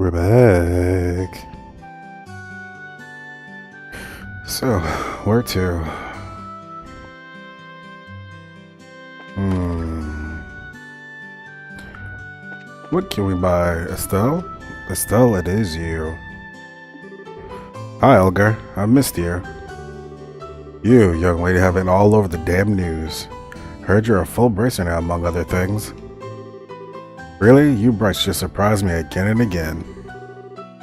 We're back. So, where to? What can we buy? Estelle? Estelle, it is you. Hi, Elgar. I missed you. You, young lady, have been all over the damn news. Heard you're a full bracer now, among other things. Really? You Bryce just surprised me again and again.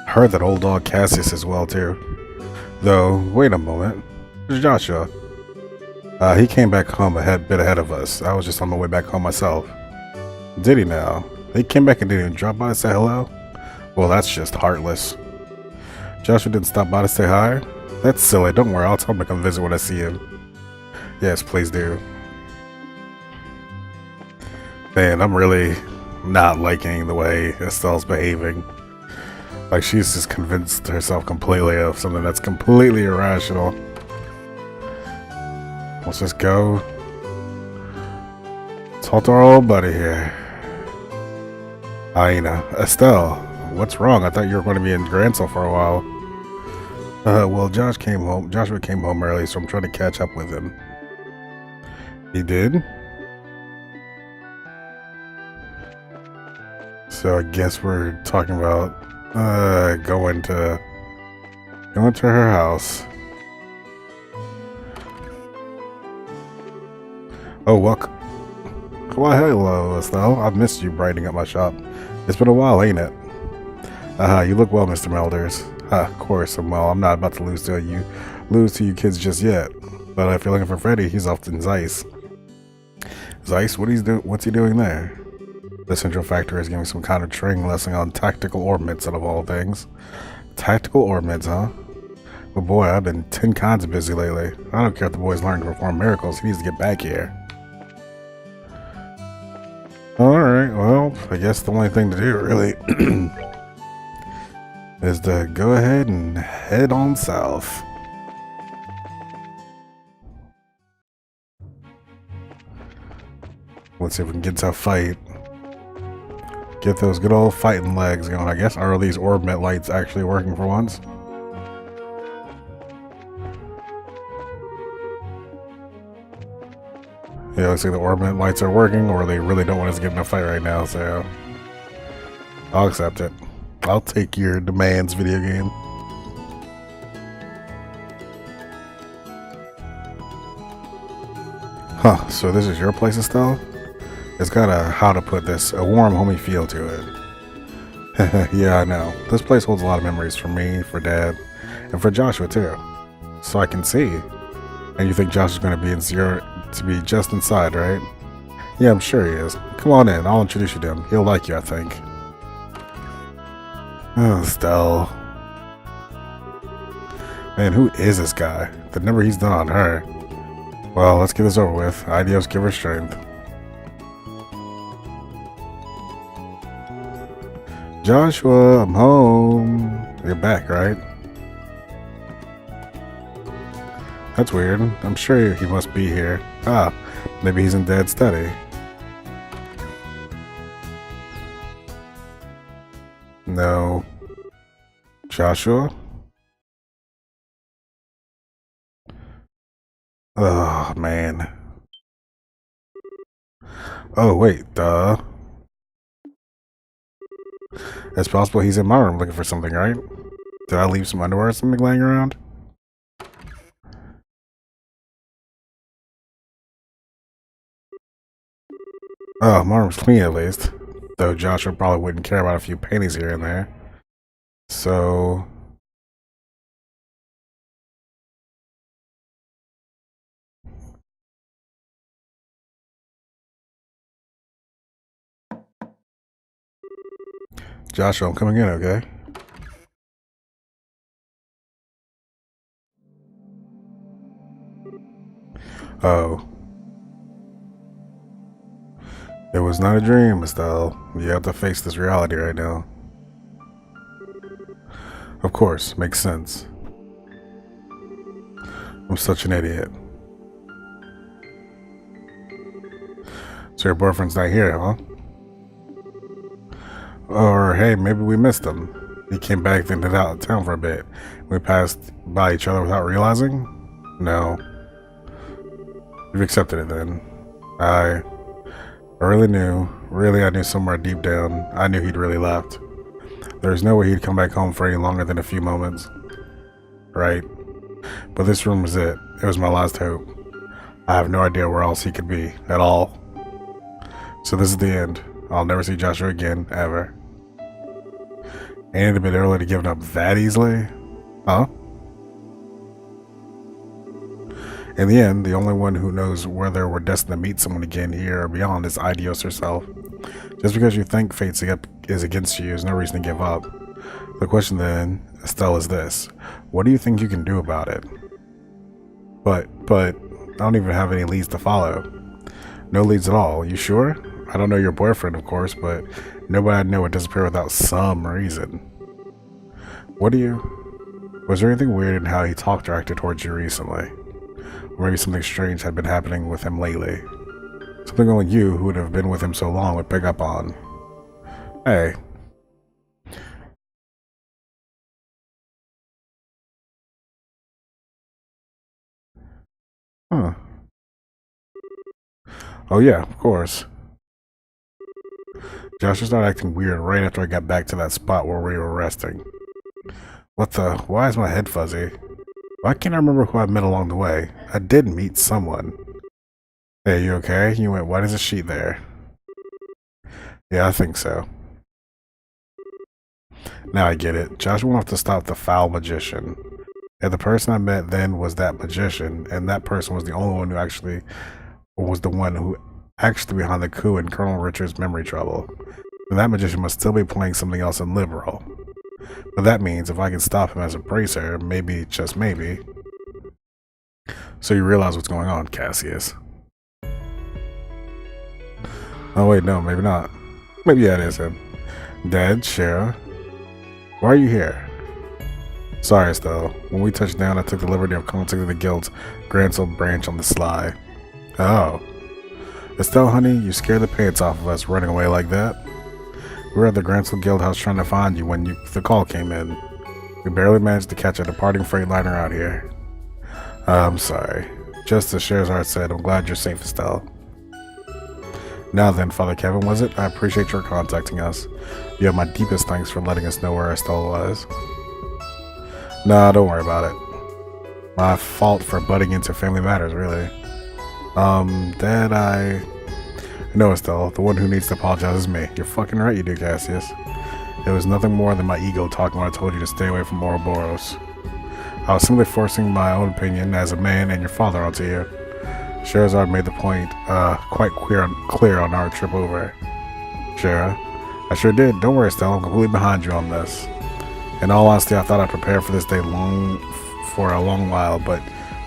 Heard that old dog Cassius as well, too. Though, wait a moment. Where's Joshua? He came back home a bit ahead of us. I was just on my way back home myself. Did he now? He came back and didn't even drop by to say hello? Well, that's just heartless. Joshua didn't stop by to say hi? That's silly. Don't worry, I'll tell him to come visit when I see him. Yes, please do. Man, I'm really not liking the way Estelle's behaving. Like, she's just convinced herself completely of something that's completely irrational. Let's just go talk to our old buddy here. Aina. Estelle, what's wrong? I thought you were going to be in Gransel for a while. Well, Joshua came home early, so I'm trying to catch up with him. He did? So I guess we're talking about going to her house. Oh, welcome. Well, hello, Estelle. I've missed you brightening up my shop. It's been a while, ain't it? You look well, Mr. Melders. Of course, I'm well. I'm not about to lose to you kids just yet. But if you're looking for Freddy, he's off in Zeiss. Zeiss? What's he doing there? The Central Factory is giving some kind of training lesson on tactical ordnance out of all things. Tactical ordnance, huh? But boy, I've been 10 kinds of busy lately. I don't care if the boy's learning to perform miracles. He needs to get back here. Alright, well, I guess the only thing to do, really, is to go ahead and head on south. Let's see if we can get to a fight. Get those good old fighting legs going. I guess, are these orbit lights actually working for once? Yeah, looks like the orbit lights are working, or they really don't want us to get in a fight right now, so I'll accept it. I'll take your demands, video game. Huh, so this is your place, Estelle? It's got how to put this, a warm, homey feel to it. Yeah, I know. This place holds a lot of memories for me, for Dad, and for Joshua, too. So I can see. And you think Josh is going to be to be just inside, right? Yeah, I'm sure he is. Come on in. I'll introduce you to him. He'll like you, I think. Oh, Estelle. Man, who is this guy? The number he's done on her. Well, let's get this over with. Adios, give her strength. Joshua, I'm home. You're back, right? That's weird. I'm sure he must be here. Ah, maybe he's in Dad's study. No. Joshua? Oh, man. Oh, wait, duh. It's possible he's in my room looking for something, right? Did I leave some underwear or something laying around? Oh, my room's clean at least. Though Joshua probably wouldn't care about a few pennies here and there. So... Joshua, I'm coming in, okay? Oh. It was not a dream, Estelle. You have to face this reality right now. Of course, makes sense. I'm such an idiot. So your boyfriend's not here, huh? Or hey, maybe we missed him. He came back then to out of town for a bit. We passed by each other without realizing? No. You've accepted it then. I I knew somewhere deep down, I knew he'd really left. There's no way he'd come back home for any longer than a few moments. Right. But this room was it. It was my last hope. I have no idea where else he could be, at all. So this is the end. I'll never see Joshua again, ever. Ain't it a bit early to give it up that easily? Huh? In the end, the only one who knows whether we're destined to meet someone again here or beyond is Idios herself. Just because you think fate is against you is no reason to give up. The question then, Estelle, is this. What do you think you can do about it? But, I don't even have any leads to follow. No leads at all, you sure? I don't know your boyfriend, of course, but nobody I know would disappear without some reason. Was there anything weird in how he talked or acted towards you recently? Or maybe something strange had been happening with him lately. Something only you, who would have been with him so long, would pick up on. Hey. Huh. Oh yeah, of course. Joshua started acting weird right after I got back to that spot where we were resting. Why is my head fuzzy? Why can't I remember who I met along the way? I did meet someone. Hey, you okay? You went, why is a sheet there? Yeah, I think so. Now I get it. Joshua went off to stop the foul magician. And the person I met then was that magician, and that person was the only one who actually behind the coup in Colonel Richard's memory trouble. And that magician must still be playing something else in Liberal. But that means if I can stop him as a bracer, maybe, just maybe. So you realize what's going on, Cassius. Oh wait, no, maybe not. Maybe yeah, it is him. Dad, Shara, why are you here? Sorry, Estelle. When we touched down, I took the liberty of contacting the guild's Grantsel branch on the sly. Oh. Estelle, honey, you scared the pants off of us running away like that. We were at the Grantsel Guild House trying to find you when the call came in. We barely managed to catch a departing freight liner out here. I'm sorry. Just as Scheherazade said, I'm glad you're safe, Estelle. Now then, Father Kevin, was it? I appreciate your contacting us. You have my deepest thanks for letting us know where Estelle was. Nah, don't worry about it. My fault for butting into family matters, really. Dad, No, Estelle, the one who needs to apologize is me. You're fucking right you do, Cassius. It was nothing more than my ego talking when I told you to stay away from Ouroboros. I was simply forcing my own opinion as a man and your father onto you. Scheherazade made the point quite clear on our trip over. Shara, I sure did. Don't worry, Estelle. I'm completely behind you on this. In all honesty, I thought I'd prepare for this day for a long while, but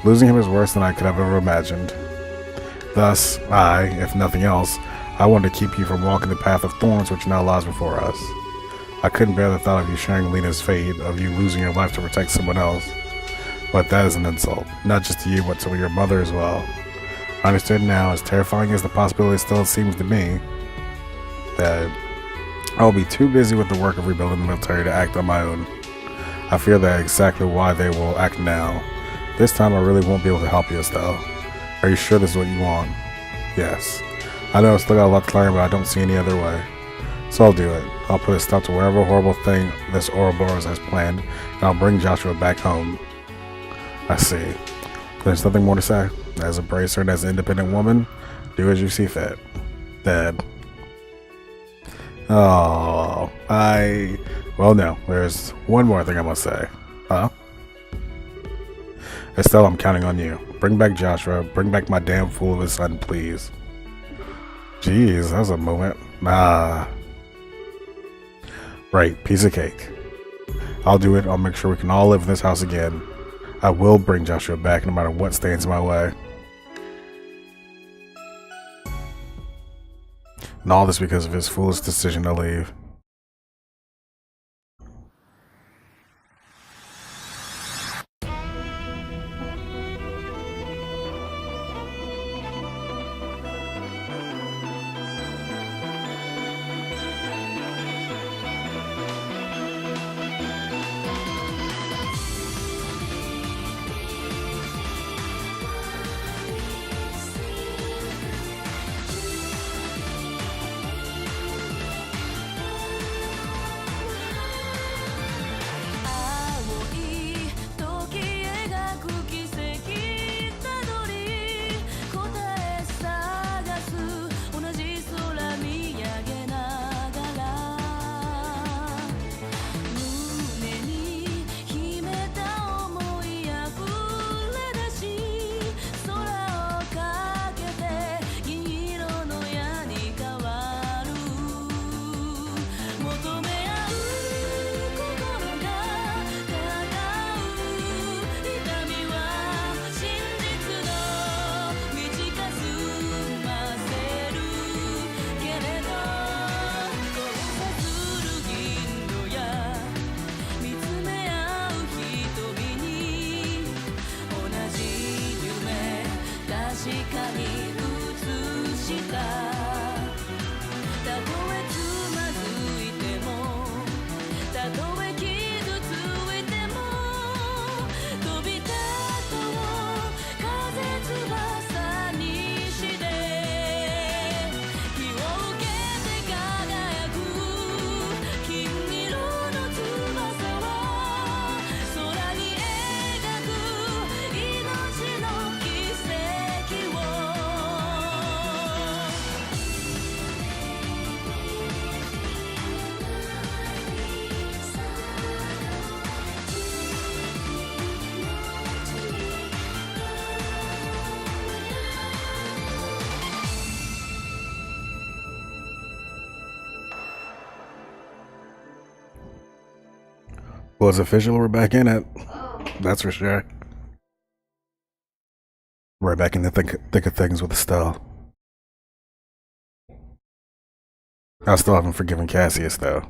losing him is worse than I could have ever imagined. Thus, if nothing else, I wanted to keep you from walking the path of thorns which now lies before us. I couldn't bear the thought of you sharing Lena's fate, of you losing your life to protect someone else. But that is an insult, not just to you, but to your mother as well. I understand now, as terrifying as the possibility still seems to me, that I will be too busy with the work of rebuilding the military to act on my own. I fear that exactly why they will act now. This time I really won't be able to help you, Estelle. Are you sure this is what you want? Yes. I know I've still got a lot to learn, but I don't see any other way. So I'll do it. I'll put a stop to whatever horrible thing this Ouroboros has planned, and I'll bring Joshua back home. I see. There's nothing more to say. As a bracer and as an independent woman, do as you see fit. Dad. Oh, well, no. There's one more thing I must say. Huh? Estelle, I'm counting on you. Bring back Joshua. Bring back my damn fool of a son, please. Jeez, that was a moment. Right, piece of cake. I'll do it. I'll make sure we can all live in this house again. I will bring Joshua back no matter what stands in my way. And all this because of his foolish decision to leave. Well, it's official. We're back in it. That's for sure. Right back in the thick of things with Estelle. I still haven't forgiven Cassius, though.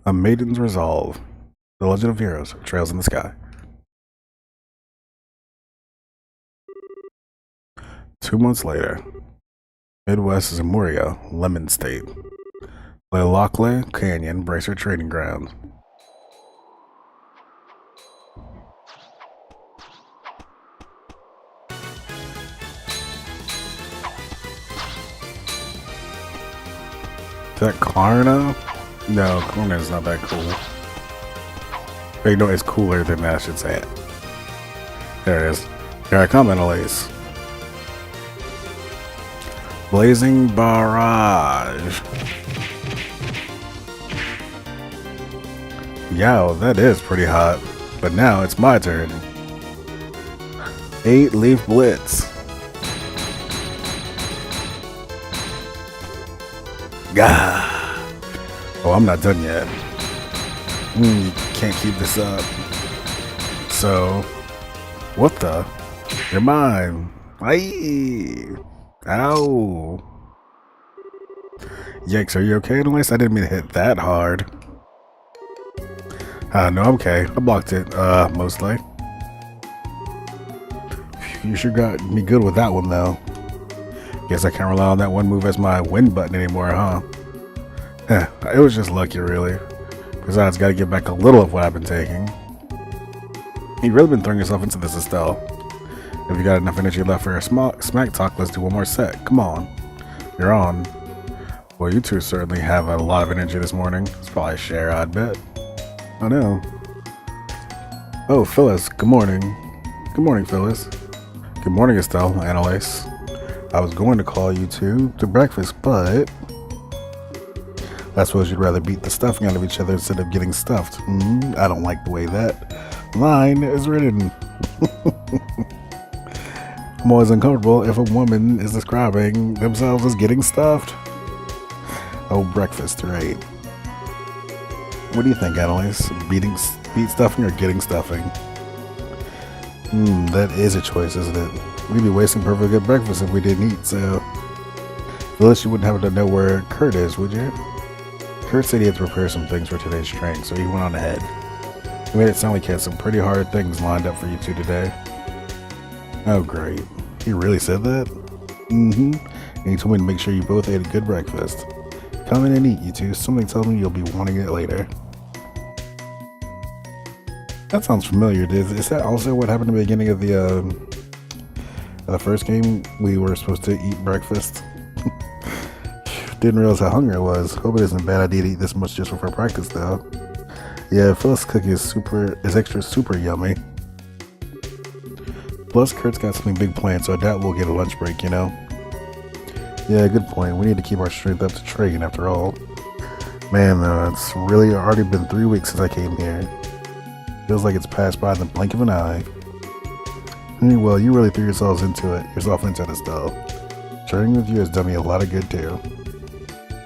A Maiden's Resolve. The Legend of Heroes. Trails in the Sky. 2 months later. Midwest Zamuria, Lemon State. Lelakle Canyon, Bracer Trading Grounds. Is that Klarna? No, Klarna's not that cool. Wait, no, it's cooler than that, I should say it. There it is. Here I come, Annalise. Blazing Barrage. Yow, that is pretty hot. But now it's my turn. 8-leaf Blitz. Gah! Oh, I'm not done yet. You can't keep this up. So, what the? You're mine. Aye. Ow. Yikes, are you okay, Annalise? I didn't mean to hit that hard. No, I'm okay. I blocked it, mostly. You sure got me good with that one, though. Guess I can't rely on that one move as my win button anymore, huh? It was just lucky, really. Besides, gotta get back a little of what I've been taking. You've really been throwing yourself into this, Estelle. If you got enough energy left for a smack talk, let's do one more set. Come on. You're on. Well, you two certainly have a lot of energy this morning. It's probably a share, I'd bet. Oh, no. Oh, Phyllis. Good morning. Good morning, Phyllis. Good morning, Estelle, Annalise. I was going to call you two to breakfast, but I suppose you'd rather beat the stuffing out of each other instead of getting stuffed. I don't like the way that line is written. I'm always uncomfortable if a woman is describing themselves as getting stuffed. Oh, breakfast, right. What do you think, Annalise? Beat stuffing or getting stuffing? That is a choice, isn't it? We'd be wasting perfectly good breakfast if we didn't eat, so Phyllis, you wouldn't happen to know where Kurt is, would you? Kurt said he had to prepare some things for today's train, so he went on ahead. He made it sound like he had some pretty hard things lined up for you two today. Oh, great. He really said that? And he told me to make sure you both ate a good breakfast. Come in and eat, you two. Something tells me you'll be wanting it later. That sounds familiar. Is that also what happened at the beginning of the first game? We were supposed to eat breakfast. Didn't realize how hungry I was. Hope it isn't a bad idea to eat this much just for practice, though. Yeah, Phyllis' cookie is extra super yummy. Plus, Kurt's got something big planned, so I doubt we'll get a lunch break, you know? Yeah, good point. We need to keep our strength up to train, after all. Man, though, it's really already been 3 weeks since I came here. Feels like it's passed by in the blink of an eye. Well, you really threw yourself into it, Estelle. Training with you has done me a lot of good, too.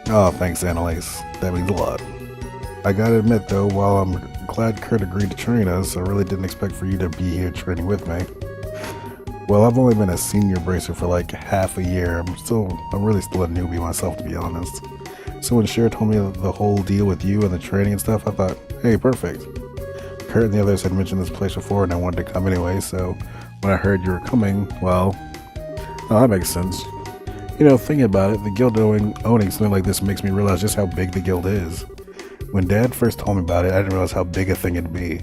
Oh, thanks, Annalise. That means a lot. I gotta admit, though, while I'm glad Kurt agreed to train us, I really didn't expect for you to be here training with me. Well, I've only been a senior bracer for like half a year. I'm really still a newbie myself, to be honest. So when Cher told me the whole deal with you and the training and stuff, I thought, hey, perfect. Kurt and the others had mentioned this place before and I wanted to come anyway, so when I heard you were coming, well, that makes sense. You know, thinking about it, the guild owning something like this makes me realize just how big the guild is. When Dad first told me about it, I didn't realize how big a thing it'd be.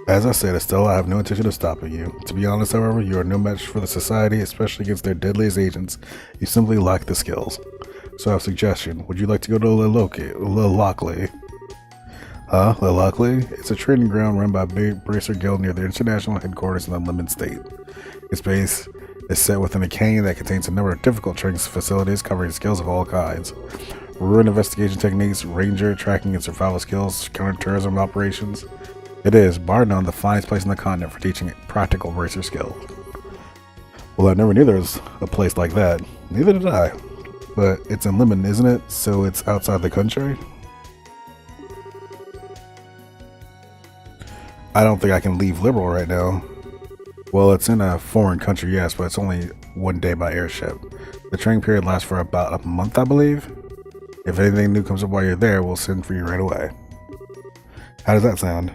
As I said, Estelle, I have no intention of stopping you. To be honest, however, you are no match for the Society, especially against their deadliest agents. You simply lack the skills. So I have a suggestion. Would you like to go to Lelakle? Huh? Lelakle? It's a training ground run by Bracer Guild near their international headquarters in the Lemon State. Its base is set within a canyon that contains a number of difficult training facilities covering skills of all kinds. Ruin investigation techniques, ranger, tracking and survival skills, counterterrorism operations. It is, bar none, the finest place on the continent for teaching practical bracer skills. Well, I never knew there was a place like that. Neither did I. But it's in Lemon, isn't it? So it's outside the country? I don't think I can leave Liberal right now. Well, it's in a foreign country, yes, but it's only 1 day by airship. The training period lasts for about a month, I believe. If anything new comes up while you're there, we'll send for you right away. How does that sound?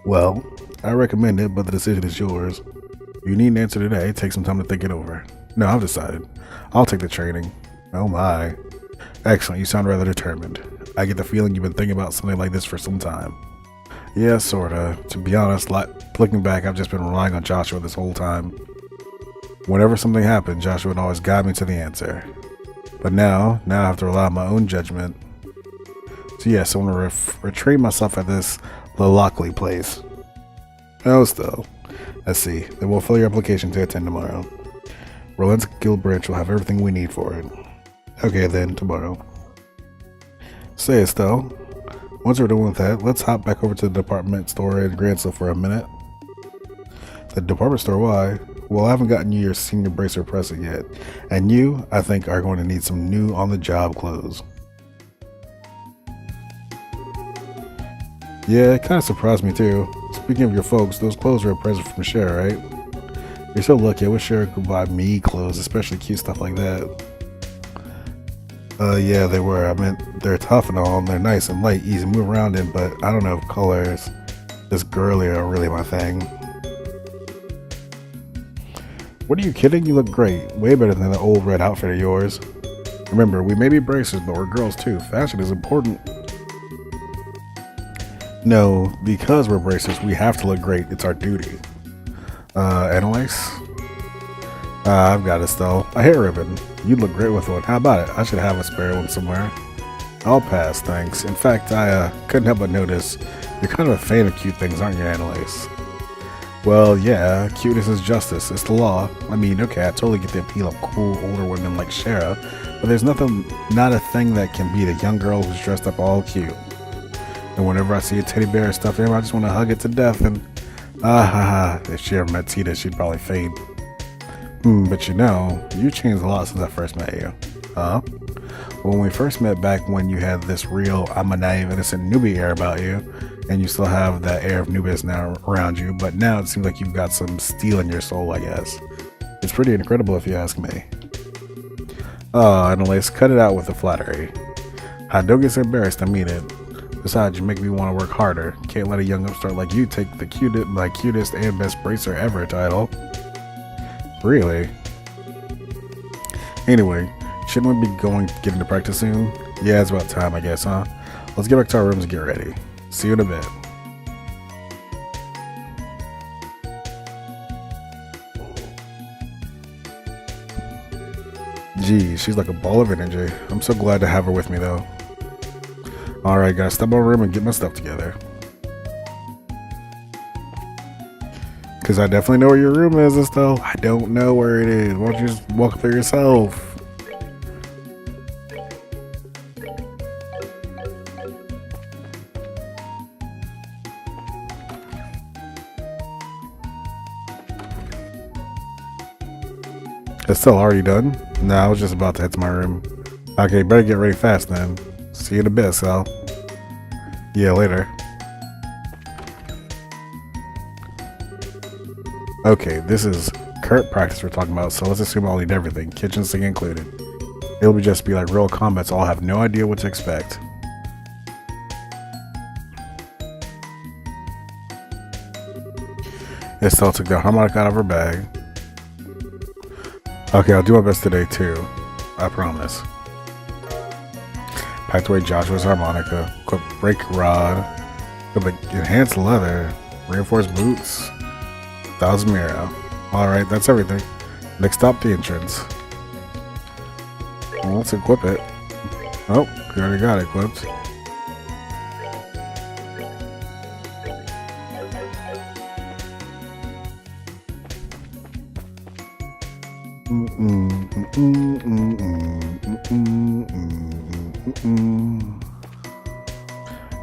Well, I recommend it, but the decision is yours. If you need an answer today, take some time to think it over. No, I've decided. I'll take the training. Oh my. Excellent, you sound rather determined. I get the feeling you've been thinking about something like this for some time. Yeah, sorta. To be honest, looking back, I've just been relying on Joshua this whole time. Whenever something happened, Joshua would always guide me to the answer. But now I have to rely on my own judgment. So yes, I want to retrain myself at this Lockley place. Oh, still. Let's see. Then we'll fill your application to attend tomorrow. Roland's Guild Branch will have everything we need for it. Okay then, tomorrow. Say, Estelle, once we're done with that, let's hop back over to the department store in Grantsville for a minute. The department store, why? Well, I haven't gotten you your senior bracer present yet. And you, I think, are going to need some new on-the-job clothes. Yeah, it kind of surprised me too. Speaking of your folks, those clothes are a present from Cher, right? You're so lucky. I wish Cher could buy me clothes, especially cute stuff like that. Yeah, they were. I meant, they're tough and all, and they're nice and light, easy to move around in, but I don't know if colors, this girly, are really my thing. What are you kidding? You look great. Way better than the old red outfit of yours. Remember, we may be bracers, but we're girls too. Fashion is important. No, because we're bracers, we have to look great. It's our duty. Annalise? I've got it still. A hair ribbon. You'd look great with one. How about it? I should have a spare one somewhere. I'll pass, thanks. In fact, I couldn't help but notice you're kind of a fan of cute things, aren't you, Annalise? Well, yeah, cuteness is justice. It's the law. I mean, okay, I totally get the appeal of cool older women like Shara, but there's not a thing that can beat a young girl who's dressed up all cute. And whenever I see a teddy bear or stuffed animal, I just want to hug it to death and if she ever met Tita, she'd probably faint. But you know, you changed a lot since I first met you. Huh? Well, when we first met back when you had this real I'm a naive, innocent newbie air about you, and you still have that air of newbie now around you, but now it seems like you've got some steel in your soul, I guess. It's pretty incredible if you ask me. Oh, Annalise, cut it out with the flattery. I don't get so embarrassed, I mean it. Besides, you make me want to work harder. Can't let a young upstart like you take the cutest and best bracer ever title. Really? Anyway, shouldn't we be going to get into practice soon? Yeah, it's about time, I guess, huh? Let's get back to our rooms and get ready. See you in a bit. Gee, she's like a ball of energy. I'm so glad to have her with me, though. Alright, guys, step my room and get my stuff together. Because I definitely know where your room is, Estelle. I don't know where it is. Why don't you just walk there yourself? Estelle, are you done? Nah, I was just about to head to my room. Okay, better get ready fast then. See you in a bit, Sal. Yeah, later. Okay, this is current practice we're talking about, so let's assume I'll need everything, kitchen sink included. It'll just be like real combat, so I'll have no idea what to expect. Estelle took the harmonica out of her bag. Okay, I'll do my best today too. I promise. Packed away Joshua's harmonica, equipped brake rod, equipped enhanced leather, reinforced boots, 1,000 Mira. Alright, that's everything. Next stop, the entrance. Well, let's equip it. Oh, we already got it equipped. I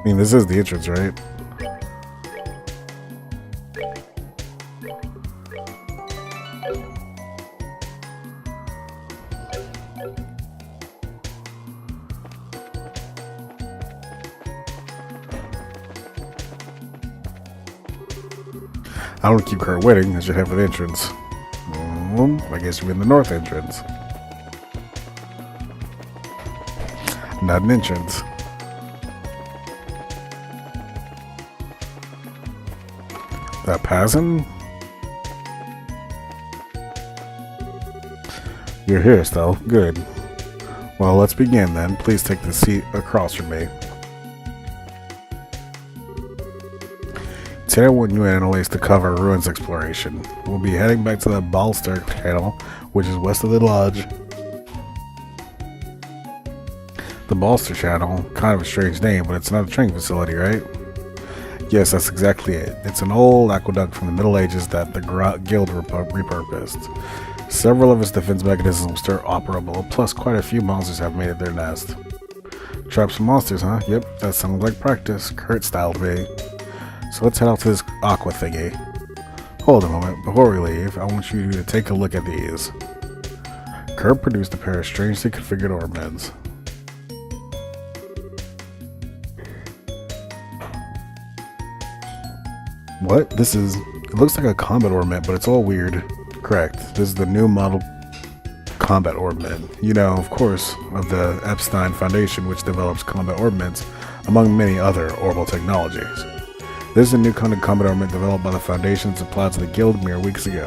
mean, this is the entrance, right? I don't keep Kurt waiting. I should have an entrance. I guess you're in the north entrance. Not an entrance. That passing? You're here, Estelle. Good. Well, let's begin then. Please take the seat across from me. Today I want you and Annalise to cover ruins exploration. We'll be heading back to the Balster Channel, which is west of the lodge. The Balster Channel, kind of a strange name, but it's not a training facility, right? Yes, that's exactly it. It's an old aqueduct from the Middle Ages that the guild repurposed. Several of its defense mechanisms are still operable, plus quite a few monsters have made it their nest. Traps and monsters, huh? Yep, that sounds like practice. Kurt style to me. So let's head out to this aqua thingy. Hold a moment, before we leave, I want you to take a look at these. Kurt produced a pair of strangely configured ornaments. What? It looks like a combat ornament, but it's all weird. Correct. This is the new model combat ornament. You know, of course, of the Epstein Foundation, which develops combat ornaments, among many other orbital technologies. This is a new kind of combat ornament developed by the Foundation supplied to the guild mere weeks ago.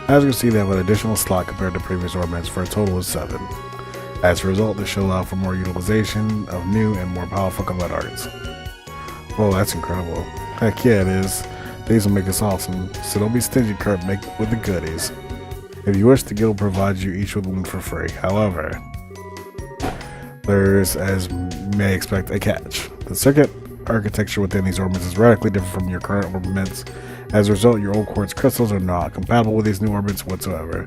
As you can see, they have an additional slot compared to previous ornaments for a total of 7. As a result, this should allow for more utilization of new and more powerful combat arts. Whoa, that's incredible. Heck yeah, it is. These will make us awesome, so don't be stingy, Kurt, make with the goodies. If you wish, the guild provides you each with one for free. However, there's, as you may expect, a catch. The circuit architecture within these ornaments is radically different from your current ornaments. As a result, your old quartz crystals are not compatible with these new ornaments whatsoever.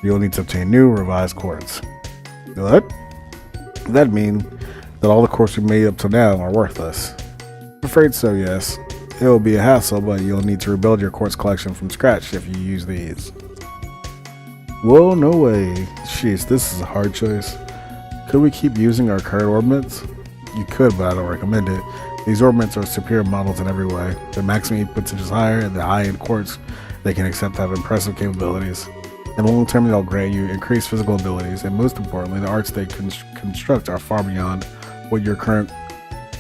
You'll need to obtain new, revised quartz. What? That mean that all the quartz we made up to now are worthless? I'm afraid so, yes. It will be a hassle, but you'll need to rebuild your quartz collection from scratch if you use these. Whoa, no way. Jeez, this is a hard choice. Could we keep using our current ornaments? You could, but I don't recommend it. These ornaments are superior models in every way. Their maximum potential is higher, and the high-end quartz they can accept have impressive capabilities. In the long term, they'll grant you increased physical abilities, and most importantly, the arts they construct are far beyond what your current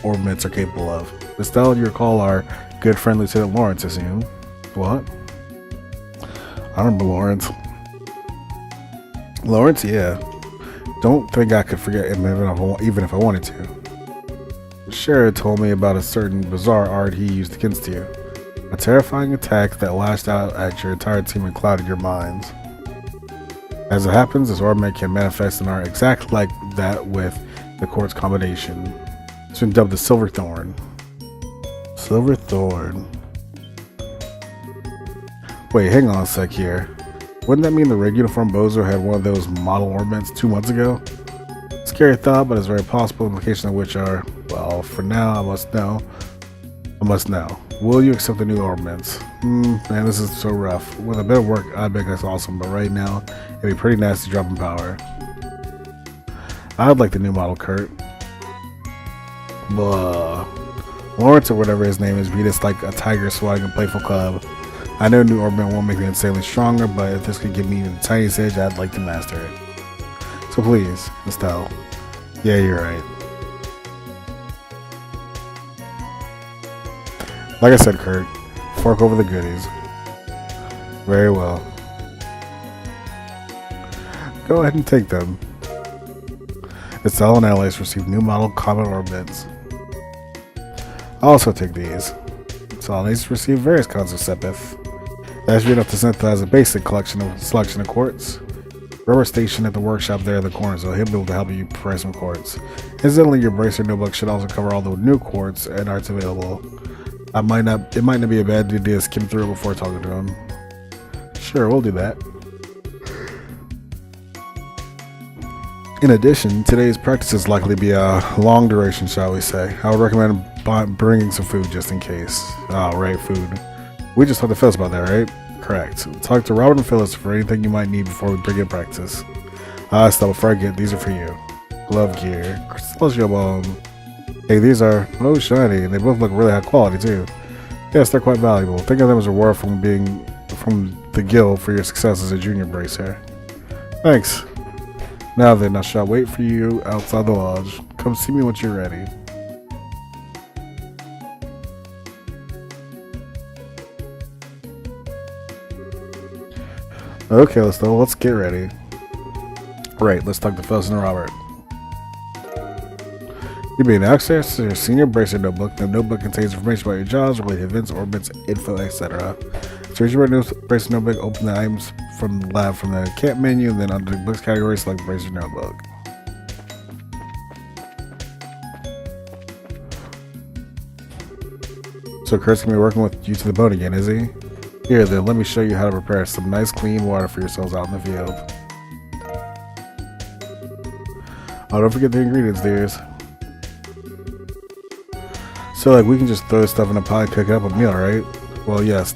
ornaments are capable of. Estelle, you recall our good friend Lieutenant Lawrence, assume. What? I remember Lawrence. Lawrence, yeah. Don't think I could forget him even if I wanted to. Sheriff told me about a certain bizarre art he used against you. A terrifying attack that lashed out at your entire team and clouded your minds. As it happens, this ornament can manifest an art exactly like that with the quartz combination. It's been dubbed the Silver Thorn. Silver Thorn. Wait, hang on a sec here. Wouldn't that mean the red uniform bozo had one of those model ornaments 2 months ago? Scary thought, but it's very possible, implications of which are, well, for now, I must know. Will you accept the new ornaments? Man, this is so rough. With a bit of work, I bet that's awesome, but right now, it'd be pretty nasty drop in power. I'd like the new model, Kurt. Blah. Lawrence, or whatever his name is, beat us like a tiger swatting a playful cub. I know new ornament won't make me insanely stronger, but if this could give me even the tiniest edge, I'd like to master it. So please, Estelle. Yeah, you're right. Like I said, Kurt, fork over the goodies. Very well. Go ahead and take them. Estelle and Alice received new model common ornaments. I'll also take these. So Alice received various kinds of sepith. That's enough to synthesize a basic selection of quartz. Rubber station at the workshop there in the corner, so he'll be able to help you prepare some quartz. Incidentally, your bracer notebook should also cover all the new quartz and arts available. It might not be a bad idea to skim through it before talking to him. Sure, we'll do that. In addition, today's practice is likely to be a long duration, shall we say. I would recommend bringing some food just in case. Oh, right, food. We just talked to Phyllis about that, right? Correct. Talk to Robert and Phyllis for anything you might need before we begin practice. Stop before I get these are for you. Glove gear. Celestial bone. Hey, these are shiny, and they both look really high quality too. Yes, they're quite valuable. Think of them as a reward from the guild for your success as a junior bracer. Thanks. Now then, I shall wait for you outside the lodge. Come see me once you're ready. Okay, let's get ready. Right, let's talk to Phyllis and Robert. You may now access your senior bracer notebook. The notebook contains information about your jobs, related events, orbits, info, etc. So as you read the bracer notebook, open the items from the lab from the camp menu, and then under the books category, select bracer notebook. So Kurt's gonna be working with you to the bone again, is he? Here then, let me show you how to prepare some nice clean water for yourselves out in the field. Oh, don't forget the ingredients, dears. So like we can just throw stuff in a pot and cook up a meal, right? Well, yes.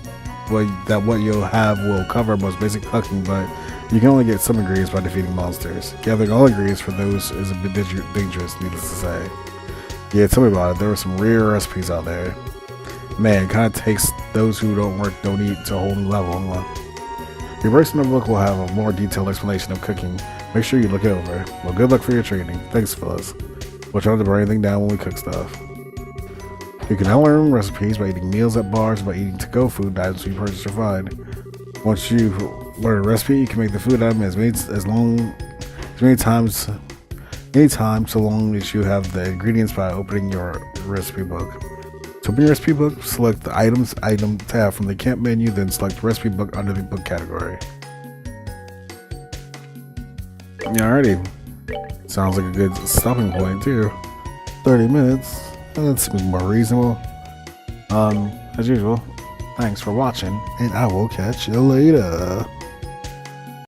Well, that what you'll have will cover most basic cooking, but you can only get some ingredients by defeating monsters. Gathering all ingredients for those is a bit dangerous, needless to say. Yeah, tell me about it. There were some rare recipes out there. Man, it kind of takes those who don't work, don't eat to a whole new level. Your bracer notebook will have a more detailed explanation of cooking. Make sure you look it over. Well, good luck for your training. Thanks, Phyllis. Watch out to burn anything down when we cook stuff. You can now learn recipes by eating meals at bars, by eating to-go food items you purchase or find. Once you learn a recipe, you can make the food item as many times so long as you have the ingredients by opening your recipe book. To open your recipe book, select the item tab from the camp menu, then select recipe book under the book category. Alrighty. Sounds like a good stopping point too. 30 minutes. That seems more reasonable. As usual, thanks for watching, and I will catch you later.